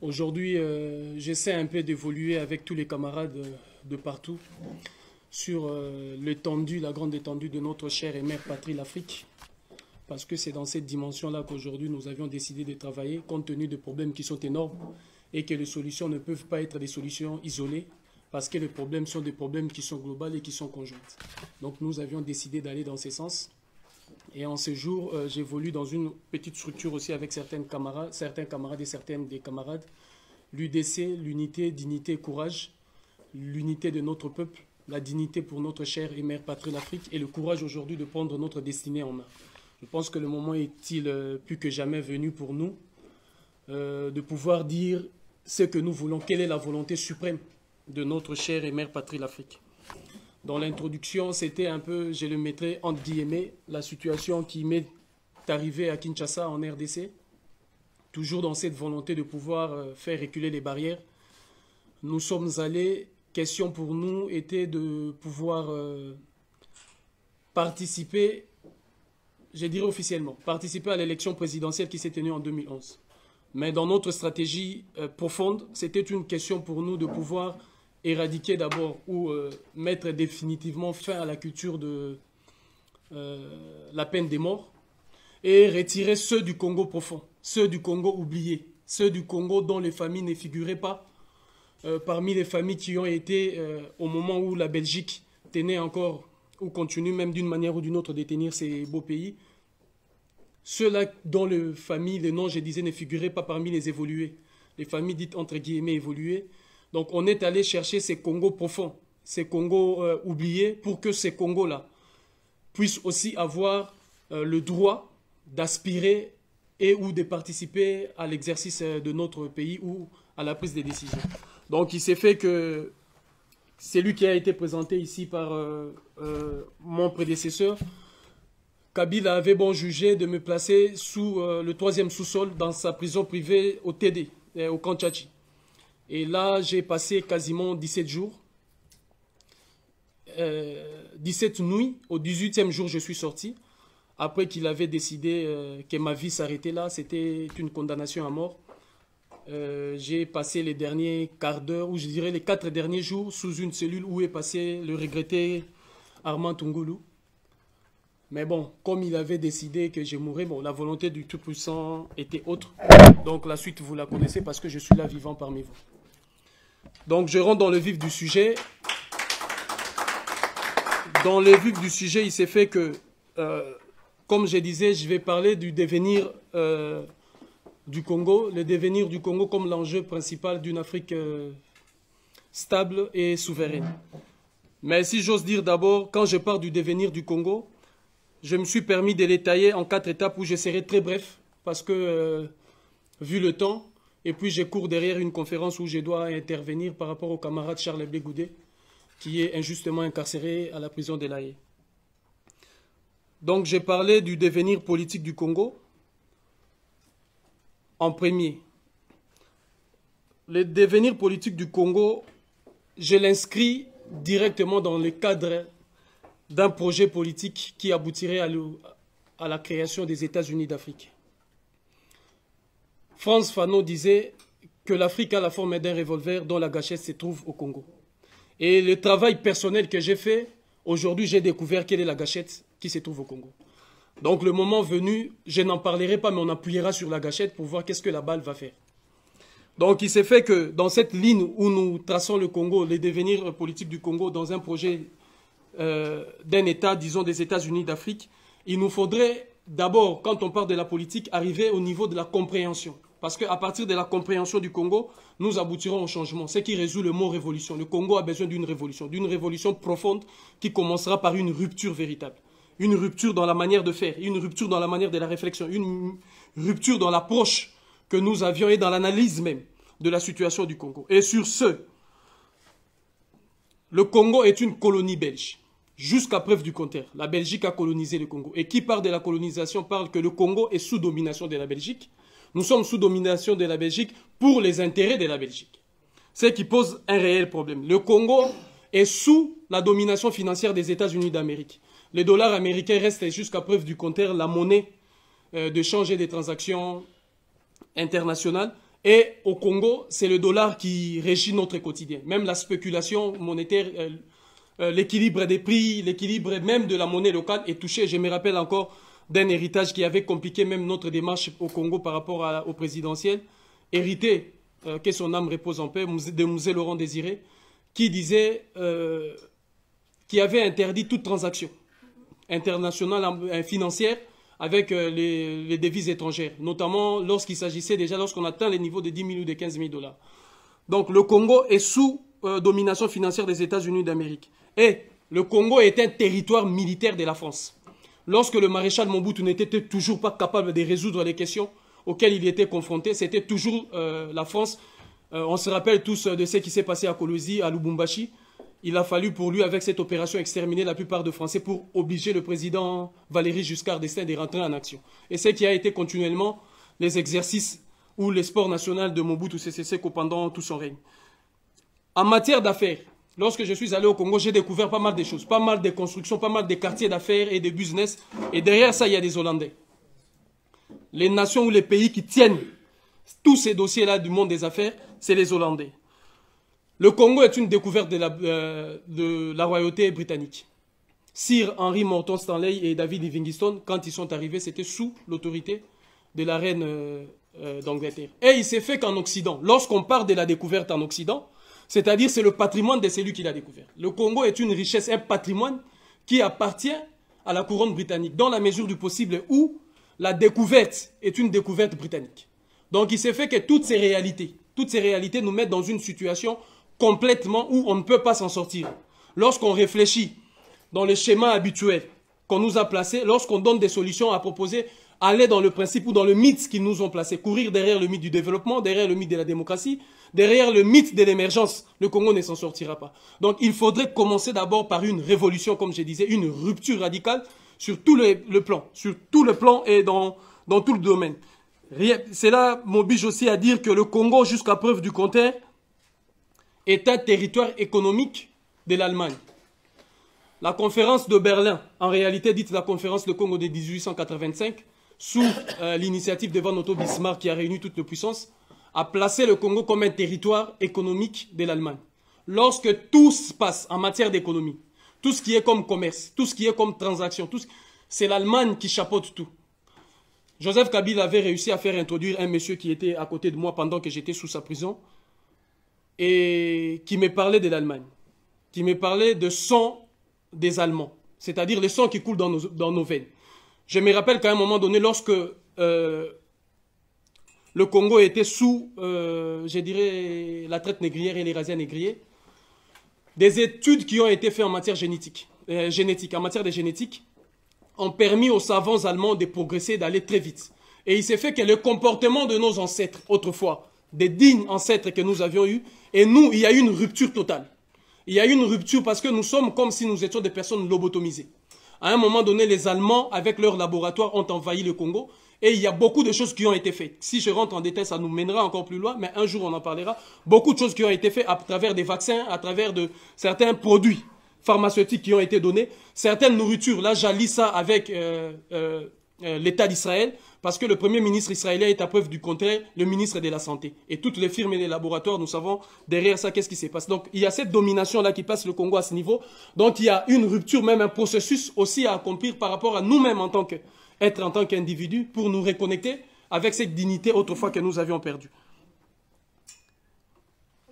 Aujourd'hui, j'essaie un peu d'évoluer avec tous les camarades de partout sur l'étendue, la grande étendue de notre chère et mère patrie, l'Afrique. Parce que c'est dans cette dimension-là qu'aujourd'hui nous avions décidé de travailler, compte tenu de problèmes qui sont énormes et que les solutions ne peuvent pas être des solutions isolées, parce que les problèmes sont des problèmes qui sont globaux et qui sont conjoints. Donc nous avions décidé d'aller dans ce sens. Et en ce jour, j'évolue dans une petite structure aussi avec certains camarades et certaines des camarades. L'UDC, l'unité, dignité et courage, l'unité de notre peuple, la dignité pour notre chère et mère patrie l'Afrique et le courage aujourd'hui de prendre notre destinée en main. Je pense que le moment est-il plus que jamais venu pour nous de pouvoir dire ce que nous voulons, quelle est la volonté suprême de notre chère et mère patrie l'Afrique. Dans l'introduction, c'était un peu, je le mettrai entre guillemets, la situation qui m'est arrivée à Kinshasa en RDC, toujours dans cette volonté de pouvoir faire reculer les barrières. Nous sommes allés, question pour nous était de pouvoir participer, je dirais officiellement, participer à l'élection présidentielle qui s'est tenue en 2011. Mais dans notre stratégie profonde, c'était une question pour nous de pouvoir éradiquer d'abord ou mettre définitivement fin à la culture de la peine des morts et retirer ceux du Congo profond, ceux du Congo oubliés, ceux du Congo dont les familles ne figuraient pas parmi les familles qui ont été au moment où la Belgique tenait encore ou continue même d'une manière ou d'une autre de tenir ces beaux pays. Ceux-là dont les familles, les noms, je disais, ne figuraient pas parmi les évolués, les familles dites entre guillemets évoluées. Donc on est allé chercher ces Congos profonds, ces Congos oubliés, pour que ces Congos-là puissent aussi avoir le droit d'aspirer et ou de participer à l'exercice de notre pays ou à la prise des décisions. Donc il s'est fait que c'est lui qui a été présenté ici par mon prédécesseur. Kabila avait bon jugé de me placer sous le 3e sous-sol dans sa prison privée au TD, au camp Tchachi. Et là, j'ai passé quasiment 17 jours. 17 nuits. Au 18e jour, je suis sorti. Après qu'il avait décidé que ma vie s'arrêtait là, c'était une condamnation à mort. J'ai passé les derniers quarts d'heure, ou je dirais les 4 derniers jours, sous une cellule où est passé le regretté Armand Tungoulou. Mais bon, comme il avait décidé que je mourrais, bon, la volonté du Tout-Puissant était autre. Donc la suite, vous la connaissez parce que je suis là vivant parmi vous. Donc je rentre dans le vif du sujet. Dans le vif du sujet, il s'est fait que, comme je disais, je vais parler du devenir du Congo, le devenir du Congo comme l'enjeu principal d'une Afrique stable et souveraine. Mais si j'ose dire d'abord, quand je parle du devenir du Congo, je me suis permis de l'étayer en 4 étapes où je serai très bref, parce que, vu le temps, et puis je cours derrière une conférence où je dois intervenir par rapport au camarade Charles Blé-Goudé, qui est injustement incarcéré à la prison de La Haye. Donc j'ai parlé du devenir politique du Congo. En premier, le devenir politique du Congo, je l'inscris directement dans le cadre d'un projet politique qui aboutirait à la création des États-Unis d'Afrique. Frantz Fanon disait que l'Afrique a la forme d'un revolver dont la gâchette se trouve au Congo. Et le travail personnel que j'ai fait, aujourd'hui j'ai découvert quelle est la gâchette qui se trouve au Congo. Donc le moment venu, je n'en parlerai pas, mais on appuyera sur la gâchette pour voir qu'est-ce que la balle va faire. Donc il s'est fait que dans cette ligne où nous traçons le Congo, les devenirs politiques du Congo dans un projet d'un État, disons des États-Unis d'Afrique, il nous faudrait d'abord, quand on parle de la politique, arriver au niveau de la compréhension. Parce qu'à partir de la compréhension du Congo, nous aboutirons au changement. Ce qui résout le mot révolution. Le Congo a besoin d'une révolution profonde qui commencera par une rupture véritable. Une rupture dans la manière de faire, une rupture dans la manière de la réflexion, une rupture dans l'approche que nous avions et dans l'analyse même de la situation du Congo. Et sur ce, le Congo est une colonie belge. Jusqu'à preuve du contraire, la Belgique a colonisé le Congo. Et qui parle de la colonisation parle que le Congo est sous domination de la Belgique. Nous sommes sous domination de la Belgique pour les intérêts de la Belgique. Ce qui pose un réel problème. Le Congo est sous la domination financière des États-Unis d'Amérique. Le dollar américain reste jusqu'à preuve du contraire la monnaie de change et des transactions internationales. Et au Congo, c'est le dollar qui régit notre quotidien. Même la spéculation monétaire, l'équilibre des prix, l'équilibre même de la monnaie locale est touché. Je me rappelle encore d'un héritage qui avait compliqué même notre démarche au Congo par rapport au présidentiel, hérité, que son âme repose en paix, de Musée Laurent Désiré, qui disait, qui avait interdit toute transaction internationale financière avec les devises étrangères, notamment lorsqu'il s'agissait déjà, lorsqu'on atteint les niveaux de 10 000 ou de 15 000 dollars. Donc le Congo est sous domination financière des États-Unis d'Amérique. Et le Congo est un territoire militaire de la France. Lorsque le maréchal Mobutu n'était toujours pas capable de résoudre les questions auxquelles il était confronté, c'était toujours la France. On se rappelle tous de ce qui s'est passé à Kolwezi, à Lubumbashi. Il a fallu pour lui, avec cette opération, exterminer la plupart des Français pour obliger le président Valéry Giscard d'Estaing de rentrer en action. Et c'est qui a été continuellement les exercices ou les sports nationaux de Mobutu Sese Seko pendant tout son règne. En matière d'affaires, lorsque je suis allé au Congo, j'ai découvert pas mal de choses, pas mal de constructions, pas mal de quartiers d'affaires et de business. Et derrière ça, il y a des Hollandais. Les nations ou les pays qui tiennent tous ces dossiers-là du monde des affaires, c'est les Hollandais. Le Congo est une découverte de la royauté britannique. Sir Henry Morton Stanley et David Livingstone, quand ils sont arrivés, c'était sous l'autorité de la reine d'Angleterre. Et il s'est fait qu'en Occident, lorsqu'on parle de la découverte en Occident, c'est-à-dire c'est le patrimoine de celui qui l'a découvert. Le Congo est une richesse, un patrimoine qui appartient à la couronne britannique, dans la mesure du possible où la découverte est une découverte britannique. Donc il s'est fait que toutes ces réalités nous mettent dans une situation complètement où on ne peut pas s'en sortir. Lorsqu'on réfléchit dans le schéma habituel qu'on nous a placé, lorsqu'on donne des solutions à proposer, aller dans le principe ou dans le mythe qu'ils nous ont placé, courir derrière le mythe du développement, derrière le mythe de la démocratie, derrière le mythe de l'émergence, le Congo ne s'en sortira pas. Donc il faudrait commencer d'abord par une révolution, comme je disais, une rupture radicale sur tout le plan et dans tout le domaine. C'est là, m'oblige aussi à dire que le Congo, jusqu'à preuve du contraire, est un territoire économique de l'Allemagne. La conférence de Berlin, en réalité dite la conférence de Congo de 1885, sous l'initiative de Van Otto Bismarck qui a réuni toutes les puissances, a placé le Congo comme un territoire économique de l'Allemagne. Lorsque tout se passe en matière d'économie, tout ce qui est comme commerce, tout ce qui est comme transaction, c'est l'Allemagne qui chapeaute tout. Joseph Kabila avait réussi à faire introduire un monsieur qui était à côté de moi pendant que j'étais sous sa prison et qui me parlait de l'Allemagne, qui me parlait de sang des Allemands, c'est-à-dire le sang qui coule dans nos veines. Je me rappelle qu'à un moment donné, lorsque le Congo était sous, je dirais, la traite négrière et les razzias négriers, des études qui ont été faites en matière génétique, en matière de génétique, ont permis aux savants allemands de progresser, d'aller très vite. Et il s'est fait que le comportement de nos ancêtres, autrefois, des dignes ancêtres que nous avions eus, et nous, il y a eu une rupture totale. Il y a eu une rupture parce que nous sommes comme si nous étions des personnes lobotomisées. À un moment donné, les Allemands, avec leurs laboratoires, ont envahi le Congo. Et il y a beaucoup de choses qui ont été faites. Si je rentre en détail, ça nous mènera encore plus loin, mais un jour on en parlera. Beaucoup de choses qui ont été faites à travers des vaccins, à travers de certains produits pharmaceutiques qui ont été donnés. Certaines nourritures, là j'allie ça avec l'État d'Israël, parce que le premier ministre israélien est à preuve du contraire, le ministre de la Santé. Et toutes les firmes et les laboratoires, nous savons derrière ça qu'est-ce qui se passe. Donc il y a cette domination-là qui passe le Congo à ce niveau. Donc il y a une rupture, même un processus aussi à accomplir par rapport à nous-mêmes en tant qu'individus pour nous reconnecter avec cette dignité autrefois que nous avions perdue.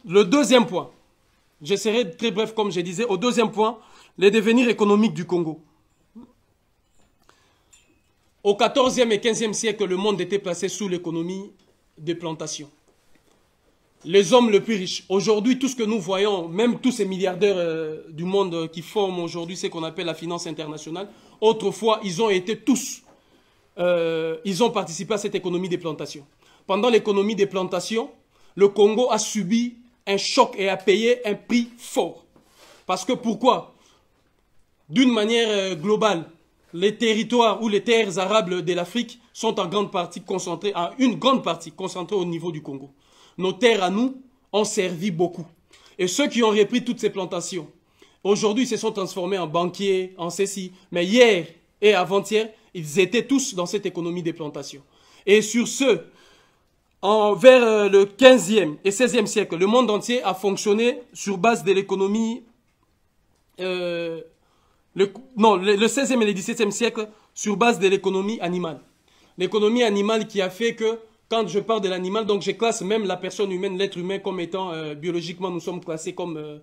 Le deuxième point, je serai très bref comme je disais, au deuxième point, les devenirs économiques du Congo. Au XIVe et XVe siècle, le monde était placé sous l'économie des plantations. Les hommes les plus riches. Aujourd'hui, tout ce que nous voyons, même tous ces milliardaires du monde qui forment aujourd'hui ce qu'on appelle la finance internationale, autrefois, ils ont été tous, ils ont participé à cette économie des plantations. Pendant l'économie des plantations, le Congo a subi un choc et a payé un prix fort. Parce que pourquoi? D'une manière globale, les territoires ou les terres arables de l'Afrique sont en grande partie concentrées, au niveau du Congo. Nos terres à nous ont servi beaucoup. Et ceux qui ont repris toutes ces plantations, aujourd'hui, se sont transformés en banquiers, en ceci. Mais hier et avant-hier, ils étaient tous dans cette économie des plantations. Et sur ce, vers le 15e et 16e siècle, le monde entier a fonctionné sur base de l'économie, le 16e et le 17e siècle, sur base de l'économie animale. L'économie animale qui a fait que, quand je parle de l'animal, donc je classe même la personne humaine, l'être humain comme étant, biologiquement, nous sommes classés comme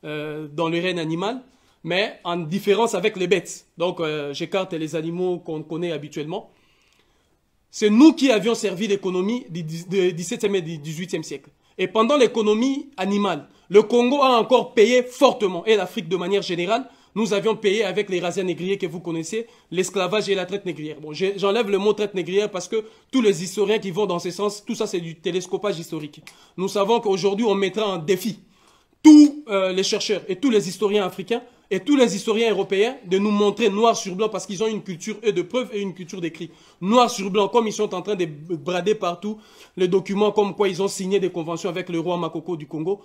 dans le règne animal, mais en différence avec les bêtes. Donc j'écarte les animaux qu'on connaît habituellement. C'est nous qui avions servi l'économie du 17e et du 18e siècle. Et pendant l'économie animale, le Congo a encore payé fortement, et l'Afrique de manière générale, nous avions payé avec les razzias négriers que vous connaissez, l'esclavage et la traite négrière. Bon, j'enlève le mot traite négrière parce que tous les historiens qui vont dans ce sens, tout ça c'est du télescopage historique. Nous savons qu'aujourd'hui on mettra en défi tous les chercheurs et tous les historiens africains et tous les historiens européens de nous montrer noir sur blanc parce qu'ils ont une culture de preuve et une culture d'écrit. Noir sur blanc, comme ils sont en train de brader partout les documents comme quoi ils ont signé des conventions avec le roi Makoko du Congo,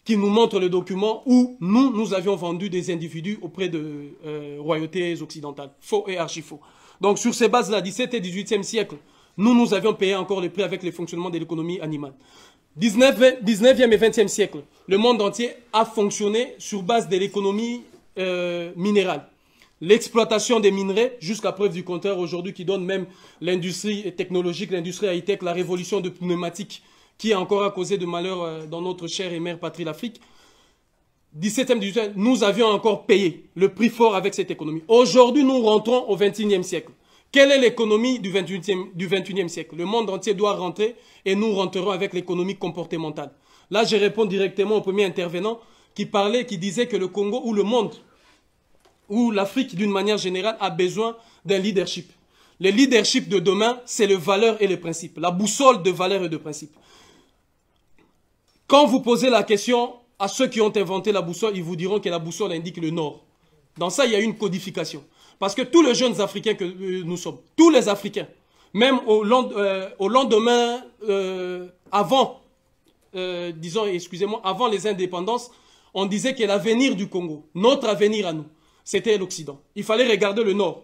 qui nous montre le document où nous avions vendu des individus auprès de royautés occidentales. Faux et archi-faux. Donc sur ces bases-là, 17 et 18e siècle, nous avions payé encore le prix avec le fonctionnement de l'économie animale. 19e et 20e siècle, le monde entier a fonctionné sur base de l'économie minérale. L'exploitation des minerais, jusqu'à preuve du contraire aujourd'hui, qui donne même l'industrie technologique, l'industrie high-tech, la révolution de pneumatiques, qui a encore causé de malheur dans notre chère et mère patrie l'Afrique. 17e, 18e, nous avions encore payé le prix fort avec cette économie. Aujourd'hui, nous rentrons au 21e siècle. Quelle est l'économie du 21e siècle? Le monde entier doit rentrer et nous rentrerons avec l'économie comportementale. Là, je réponds directement au premier intervenant qui disait que le Congo ou le monde, ou l'Afrique d'une manière générale, a besoin d'un leadership. Le leadership de demain, c'est les valeurs et les principes. La boussole de valeurs et de principes. Quand vous posez la question à ceux qui ont inventé la boussole, ils vous diront que la boussole indique le nord. Dans ça, il y a une codification. Parce que tous les jeunes Africains que nous sommes, tous les Africains, même au lendemain, avant les indépendances, on disait que l'avenir du Congo, notre avenir à nous, c'était l'Occident. Il fallait regarder le nord.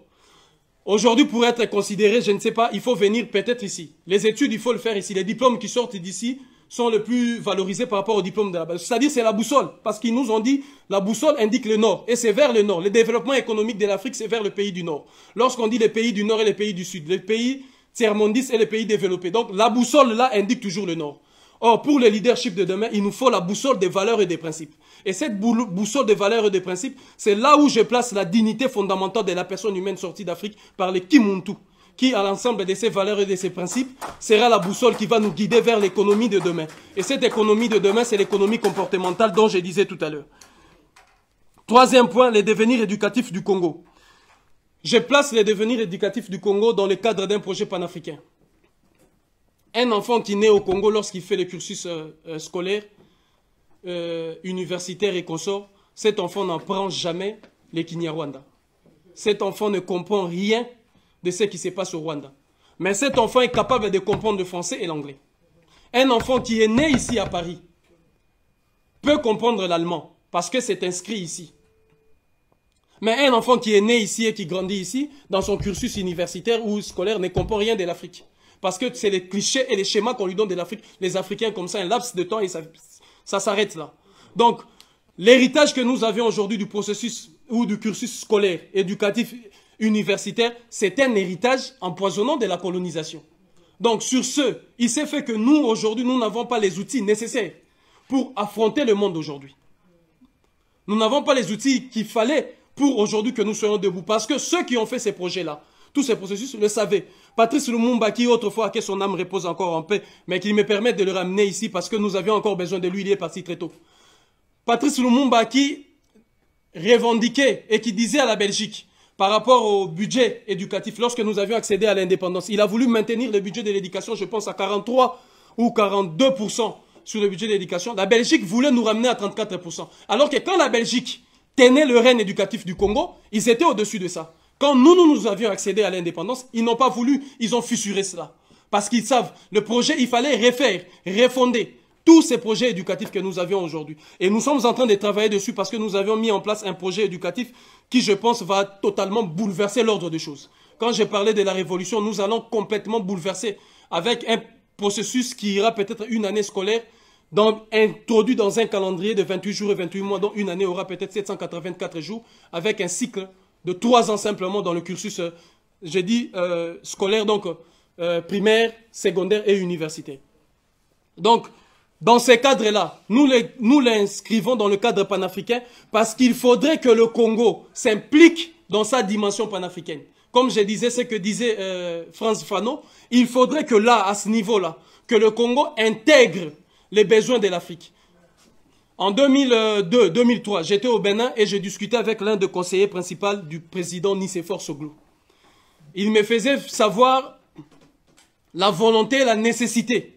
Aujourd'hui, pour être considéré, je ne sais pas, il faut venir peut-être ici. Les études, il faut le faire ici. Les diplômes qui sortent d'ici sont les plus valorisés par rapport aux diplômes de là-bas. C'est-à-dire c'est la boussole, parce qu'ils nous ont dit la boussole indique le nord, et c'est vers le nord. Le développement économique de l'Afrique, c'est vers le pays du nord. Lorsqu'on dit les pays du nord et les pays du sud, les pays tiers-mondistes et les pays développés. Donc la boussole là indique toujours le nord. Or, pour le leadership de demain, il nous faut la boussole des valeurs et des principes. Et cette boussole des valeurs et des principes, c'est là où je place la dignité fondamentale de la personne humaine sortie d'Afrique par les Kimuntu, qui, à l'ensemble de ces valeurs et de ces principes, sera la boussole qui va nous guider vers l'économie de demain. Et cette économie de demain, c'est l'économie comportementale dont je disais tout à l'heure. Troisième point, les devenirs éducatifs du Congo. Je place les devenirs éducatifs du Congo dans le cadre d'un projet panafricain. Un enfant qui naît au Congo lorsqu'il fait le cursus scolaire, universitaire et consort, cet enfant n'apprend jamais les Kinyarwanda. Cet enfant ne comprend rien de ce qui se passe au Rwanda. Mais cet enfant est capable de comprendre le français et l'anglais. Un enfant qui est né ici à Paris peut comprendre l'allemand parce que c'est inscrit ici. Mais un enfant qui est né ici et qui grandit ici, dans son cursus universitaire ou scolaire, ne comprend rien de l'Afrique. Parce que c'est les clichés et les schémas qu'on lui donne de l'Afrique. Les Africains, comme ça, un laps de temps et ça s'arrête là. Donc, l'héritage que nous avions aujourd'hui du processus ou du cursus scolaire, éducatif, universitaire, c'est un héritage empoisonnant de la colonisation. Donc, sur ce, il s'est fait que nous, aujourd'hui, nous n'avons pas les outils nécessaires pour affronter le monde d'aujourd'hui. Nous n'avons pas les outils qu'il fallait pour aujourd'hui que nous soyons debout. Parce que ceux qui ont fait ces projets-là, tous ces processus, le savaient. Patrice Lumumba, qui autrefois, que son âme repose encore en paix, mais qui me permet de le ramener ici parce que nous avions encore besoin de lui, il est parti très tôt. Patrice Lumumba, qui revendiquait et qui disait à la Belgique, par rapport au budget éducatif, lorsque nous avions accédé à l'indépendance, il a voulu maintenir le budget de l'éducation, je pense, à 43 ou 42% sur le budget de l'éducation. La Belgique voulait nous ramener à 34%. Alors que quand la Belgique tenait le règne éducatif du Congo, ils étaient au-dessus de ça. Quand nous avions accédé à l'indépendance, ils n'ont pas voulu, ils ont fissuré cela. Parce qu'ils savent, le projet, il fallait refaire, refonder tous ces projets éducatifs que nous avions aujourd'hui. Et nous sommes en train de travailler dessus parce que nous avions mis en place un projet éducatif qui, je pense, va totalement bouleverser l'ordre des choses. Quand j'ai parlé de la révolution, nous allons complètement bouleverser avec un processus qui ira peut-être une année scolaire, introduit dans un calendrier de 28 jours et 28 mois, dont une année aura peut-être 784 jours, avec un cycle de 3 ans simplement dans le cursus, j'ai dit, scolaire, donc primaire, secondaire et universitaire. Donc, dans ces cadres-là, nous l'inscrivons dans le cadre panafricain parce qu'il faudrait que le Congo s'implique dans sa dimension panafricaine. Comme je disais, ce que disait Frantz Fanon, il faudrait que là, à ce niveau-là, que le Congo intègre les besoins de l'Afrique. En 2002-2003, j'étais au Bénin et je discutais avec l'un des conseillers principaux du président Nicéphore Soglou. Il me faisait savoir la volonté et la nécessité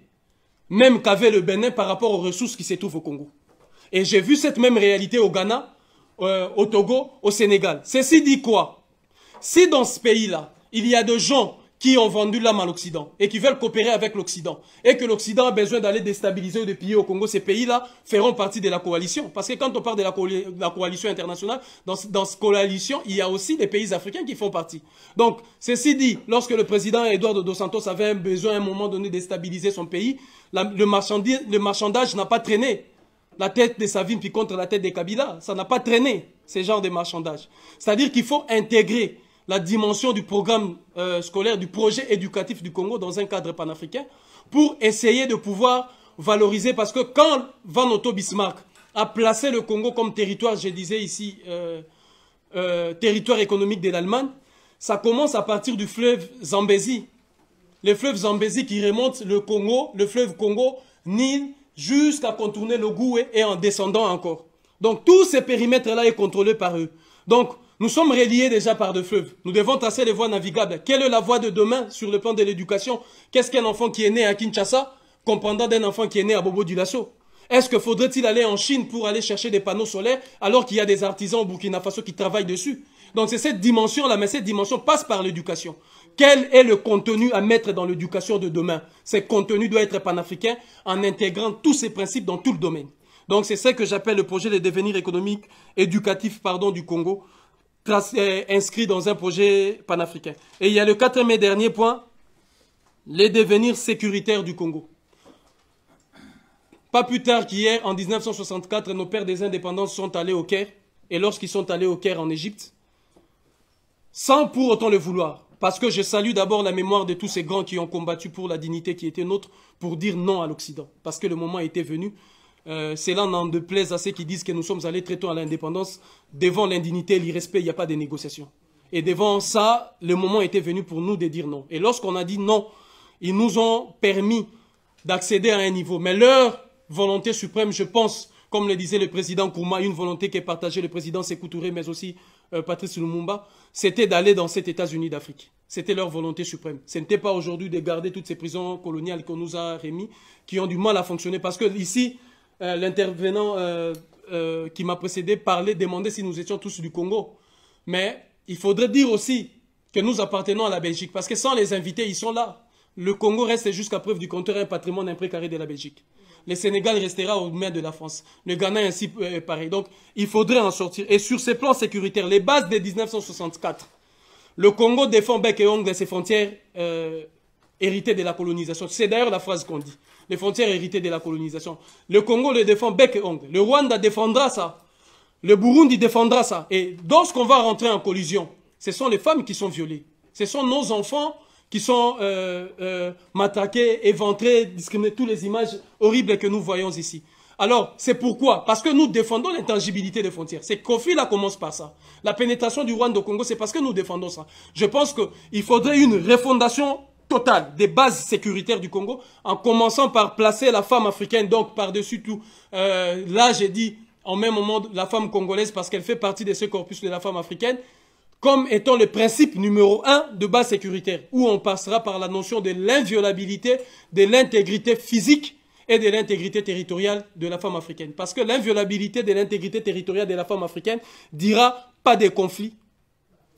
même qu'avait le Bénin par rapport aux ressources qui se trouvent au Congo. Et j'ai vu cette même réalité au Ghana, au Togo, au Sénégal. Ceci dit quoi? Si dans ce pays-là, il y a des gens qui ont vendu l'âme à l'Occident et qui veulent coopérer avec l'Occident et que l'Occident a besoin d'aller déstabiliser ou de piller au Congo, ces pays-là feront partie de la coalition. Parce que quand on parle de la coalition internationale, dans cette coalition, il y a aussi des pays africains qui font partie. Donc, ceci dit, lorsque le président Eduardo dos Santos avait besoin à un moment donné de déstabiliser son pays, le marchandage n'a pas traîné la tête de Savimbi puis contre la tête de Kabila. Ça n'a pas traîné, ce genre de marchandage. C'est-à-dire qu'il faut intégrer la dimension du programme scolaire, du projet éducatif du Congo dans un cadre panafricain pour essayer de pouvoir valoriser. Parce que quand Van Otto Bismarck a placé le Congo comme territoire, je disais ici, territoire économique de l'Allemagne, ça commence à partir du fleuve Zambézi. Le fleuve Zambézi qui remonte le Congo, le fleuve Congo, Nil, jusqu'à contourner le Goué et en descendant encore. Donc tous ces périmètres-là est contrôlé par eux. Donc nous sommes reliés déjà par des fleuves. Nous devons tracer les voies navigables. Quelle est la voie de demain sur le plan de l'éducation? Qu'est-ce qu'un enfant qui est né à Kinshasa comprendra d'un enfant qui est né à Bobo-Dioulasso? Est-ce que faudrait-il aller en Chine pour aller chercher des panneaux solaires alors qu'il y a des artisans au Burkina Faso qui travaillent dessus? Donc c'est cette dimension-là, mais cette dimension passe par l'éducation. Quel est le contenu à mettre dans l'éducation de demain? Ce contenu doit être panafricain en intégrant tous ces principes dans tout le domaine. Donc c'est ça que j'appelle le projet de devenir économique, éducatif du Congo, inscrit dans un projet panafricain. Et il y a le quatrième et dernier point, les devenirs sécuritaires du Congo. Pas plus tard qu'hier, en 1964, nos pères des indépendances sont allés au Caire. Et lorsqu'ils sont allés au Caire en Égypte, sans pour autant le vouloir, parce que je salue d'abord la mémoire de tous ces grands qui ont combattu pour la dignité qui était nôtre, pour dire non à l'Occident. Parce que le moment était venu. Cela n'en déplaise à ceux qui disent que nous sommes allés très tôt à l'indépendance. Devant l'indignité et l'irrespect, il n'y a pas de négociation. Et devant ça, le moment était venu pour nous de dire non. Et lorsqu'on a dit non, ils nous ont permis d'accéder à un niveau. Mais leur volonté suprême, je pense, comme le disait le président Kouma, une volonté qui est partagée le président Sékou Touré, mais aussi Patrice Lumumba, c'était d'aller dans cet États-Unis d'Afrique. C'était leur volonté suprême. Ce n'était pas aujourd'hui de garder toutes ces prisons coloniales qu'on nous a remis, qui ont du mal à fonctionner. Parce que ici, l'intervenant qui m'a précédé parlait, demandait si nous étions tous du Congo. Mais il faudrait dire aussi que nous appartenons à la Belgique. Parce que sans les invités, ils sont là. Le Congo reste jusqu'à preuve du contraire un patrimoine imprécaré de la Belgique. Le Sénégal restera aux mains de la France. Le Ghana ainsi pareil. Donc, il faudrait en sortir. Et sur ces plans sécuritaires, les bases de 1964, le Congo défend bec et ongle ses frontières héritées de la colonisation. C'est d'ailleurs la phrase qu'on dit. Les frontières héritées de la colonisation. Le Congo le défend bec et ongle. Le Rwanda défendra ça. Le Burundi défendra ça. Et lorsqu'on va rentrer en collision, ce sont les femmes qui sont violées. Ce sont nos enfants qui sont matraqués, éventrés, discriminés, toutes les images horribles que nous voyons ici. Alors, c'est pourquoi? Parce que nous défendons l'intangibilité des frontières. Ces conflits-là commencent par ça. La pénétration du Rwanda au Congo, c'est parce que nous défendons ça. Je pense qu'il faudrait une refondation totale des bases sécuritaires du Congo, en commençant par placer la femme africaine, donc par-dessus tout. Là, j'ai dit en même moment la femme congolaise, parce qu'elle fait partie de ce corpus de la femme africaine, comme étant le principe numéro 1 de base sécuritaire, où on passera par la notion de l'inviolabilité, de l'intégrité physique et de l'intégrité territoriale de la femme africaine. Parce que l'inviolabilité de l'intégrité territoriale de la femme africaine dira pas de conflit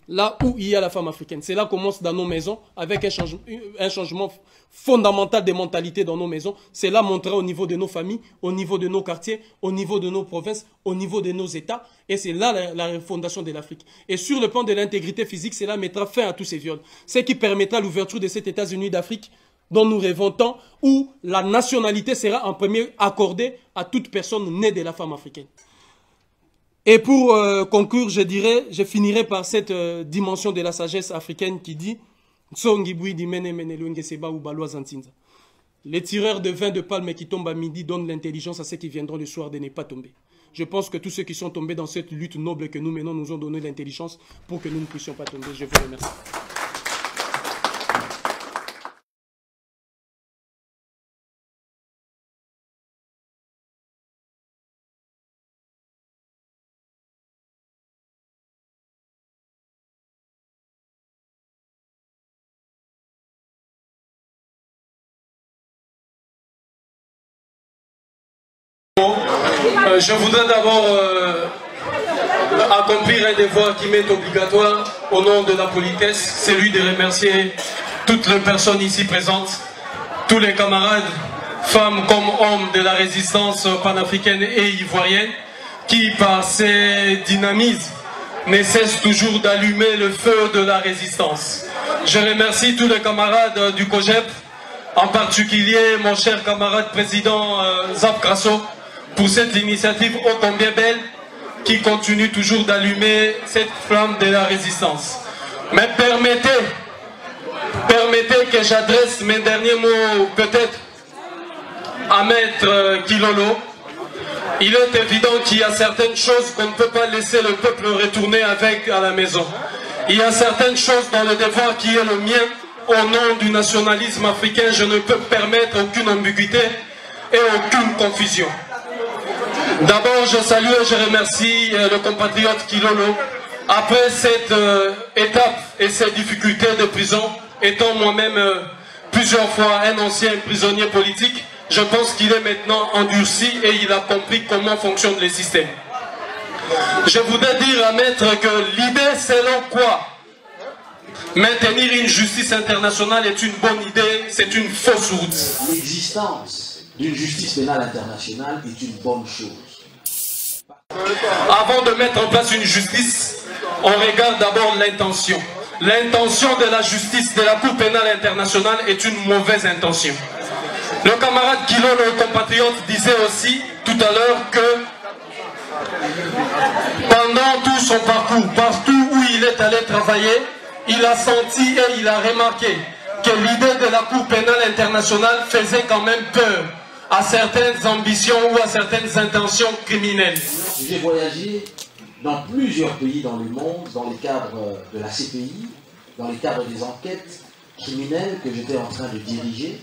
là où il y a la femme africaine. Cela commence dans nos maisons avec un changement fondamental des mentalités dans nos maisons. Cela montera au niveau de nos familles, au niveau de nos quartiers, au niveau de nos provinces, au niveau de nos États. Et c'est là la refondation de l'Afrique. Et sur le plan de l'intégrité physique, cela mettra fin à tous ces viols. Ce qui permettra l'ouverture de cet États-Unis d'Afrique dont nous rêvons tant, où la nationalité sera en premier accordée à toute personne née de la femme africaine. Et pour conclure, je finirai par cette dimension de la sagesse africaine qui dit les tireurs de vin de palme qui tombent à midi donnent l'intelligence à ceux qui viendront le soir de ne pas tomber. Je pense que tous ceux qui sont tombés dans cette lutte noble que nous menons nous ont donné l'intelligence pour que nous ne puissions pas tomber. Je vous remercie. Je voudrais d'abord accomplir un devoir qui m'est obligatoire au nom de la politesse, celui de remercier toutes les personnes ici présentes, tous les camarades, femmes comme hommes de la résistance panafricaine et ivoirienne, qui par ces dynamismes ne cessent toujours d'allumer le feu de la résistance. Je remercie tous les camarades du COJEP, en particulier mon cher camarade président Zap Grasso, pour cette initiative ô combien belle qui continue toujours d'allumer cette flamme de la résistance. Mais permettez que j'adresse mes derniers mots peut-être à Maître Kilolo. Il est évident qu'il y a certaines choses qu'on ne peut pas laisser le peuple retourner avec à la maison. Il y a certaines choses dans le devoir qui est le mien. Au nom du nationalisme africain, je ne peux permettre aucune ambiguïté et aucune confusion. D'abord, je salue et je remercie le compatriote Kilolo. Après cette étape et ces difficultés de prison, étant moi-même plusieurs fois un ancien prisonnier politique, je pense qu'il est maintenant endurci et il a compris comment fonctionne le système. Je voudrais dire à Maître que l'idée selon quoi maintenir une justice internationale est une bonne idée, c'est une fausse route. L'existence d'une justice pénale internationale est une bonne chose. Avant de mettre en place une justice, on regarde d'abord l'intention. L'intention de la justice de la Cour pénale internationale est une mauvaise intention. Le camarade Kilo, le compatriote, disait aussi tout à l'heure que pendant tout son parcours, partout où il est allé travailler, il a senti et il a remarqué que l'idée de la Cour pénale internationale faisait quand même peur à certaines ambitions ou à certaines intentions criminelles. J'ai voyagé dans plusieurs pays dans le monde, dans le cadre de la CPI, dans le cadre des enquêtes criminelles que j'étais en train de diriger.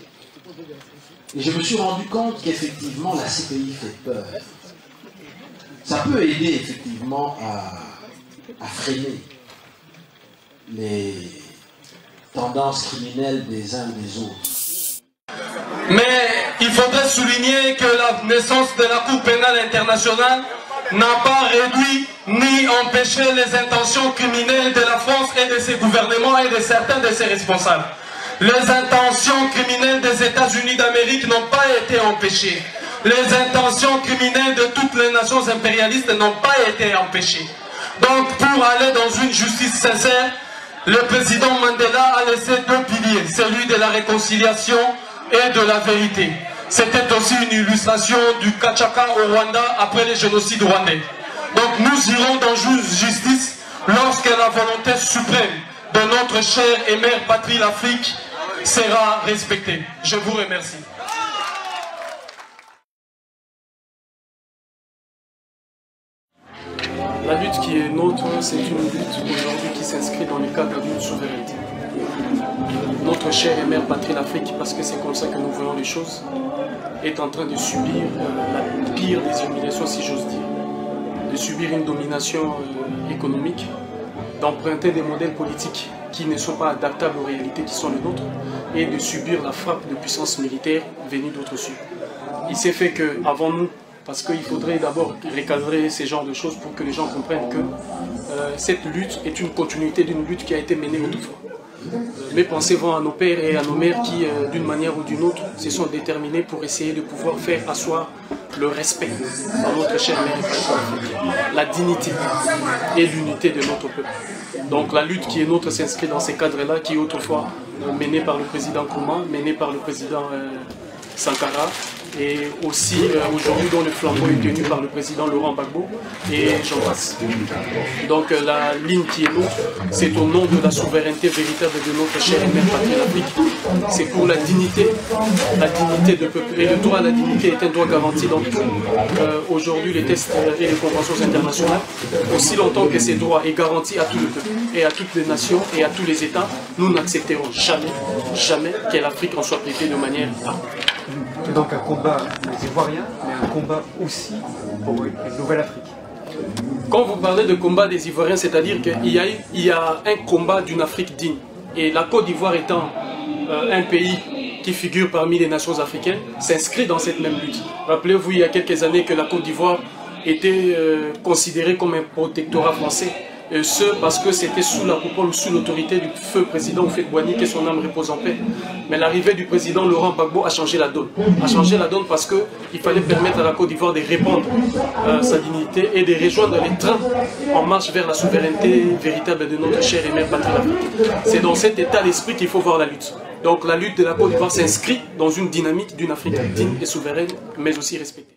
Et je me suis rendu compte qu'effectivement la CPI fait peur. Ça peut aider effectivement à freiner les tendances criminelles des uns et des autres. Mais il faudrait souligner que la naissance de la Cour pénale internationale n'a pas réduit ni empêché les intentions criminelles de la France et de ses gouvernements et de certains de ses responsables. Les intentions criminelles des États-Unis d'Amérique n'ont pas été empêchées. Les intentions criminelles de toutes les nations impérialistes n'ont pas été empêchées. Donc pour aller dans une justice sincère, le président Mandela a laissé deux piliers, celui de la réconciliation et de la vérité. C'était aussi une illustration du Kachaka au Rwanda après le génocide rwandais. Donc nous irons dans une justice lorsque la volonté suprême de notre chère et mère patrie l'Afrique sera respectée. Je vous remercie. La lutte qui est nôtre, c'est une lutte aujourd'hui qui s'inscrit dans le cadre d'une souveraineté. Notre chère et mère patrie l'Afrique, parce que c'est comme ça que nous voyons les choses, est en train de subir la pire des humiliations, si j'ose dire, de subir une domination économique, d'emprunter des modèles politiques qui ne sont pas adaptables aux réalités qui sont les nôtres, et de subir la frappe de puissance militaire venue d'autres cieux. Il s'est fait qu'avant nous, parce qu'il faudrait d'abord recadrer ces genres de choses pour que les gens comprennent que cette lutte est une continuité d'une lutte qui a été menée autrefois. mes pensées vont à nos pères et à nos mères qui, d'une manière ou d'une autre, se sont déterminés pour essayer de pouvoir faire asseoir le respect dans notre chère mère et patrie africaine, la dignité et l'unité de notre peuple. Donc la lutte qui est nôtre s'inscrit dans ces cadres-là, qui est autrefois menée par le président Kouma, menée par le président Sankara, et aussi aujourd'hui dont le flambeau est tenu par le président Laurent Gbagbo et j'en passe. Donc la ligne qui est nôtre, c'est au nom de la souveraineté véritable de notre chère et mère patrie l'Afrique. C'est pour la dignité de peuple. Et le droit à la dignité est un droit garanti dans tout aujourd'hui les textes et les conventions internationales. Aussi longtemps que ces droits est garanti à tout le peuple et à toutes les nations et à tous les États, nous n'accepterons jamais que l'Afrique en soit privée de manière arbitraire. C'est donc un combat des Ivoiriens, mais un combat aussi pour une nouvelle Afrique. Quand vous parlez de combat des Ivoiriens, c'est-à-dire qu'il y a un combat d'une Afrique digne. Et la Côte d'Ivoire étant un pays qui figure parmi les nations africaines, s'inscrit dans cette même lutte. Rappelez-vous, il y a quelques années que la Côte d'Ivoire était considérée comme un protectorat français. Et ce, parce que c'était sous la coupole ou sous l'autorité du feu président Houphouët-Boigny, que son âme repose en paix. Mais l'arrivée du président Laurent Gbagbo a changé la donne. A changé la donne parce qu'il fallait permettre à la Côte d'Ivoire de répandre sa dignité et de rejoindre les trains en marche vers la souveraineté véritable de notre chère et mère patrie l'Afrique. C'est dans cet état d'esprit qu'il faut voir la lutte. Donc la lutte de la Côte d'Ivoire s'inscrit dans une dynamique d'une Afrique digne et souveraine, mais aussi respectée.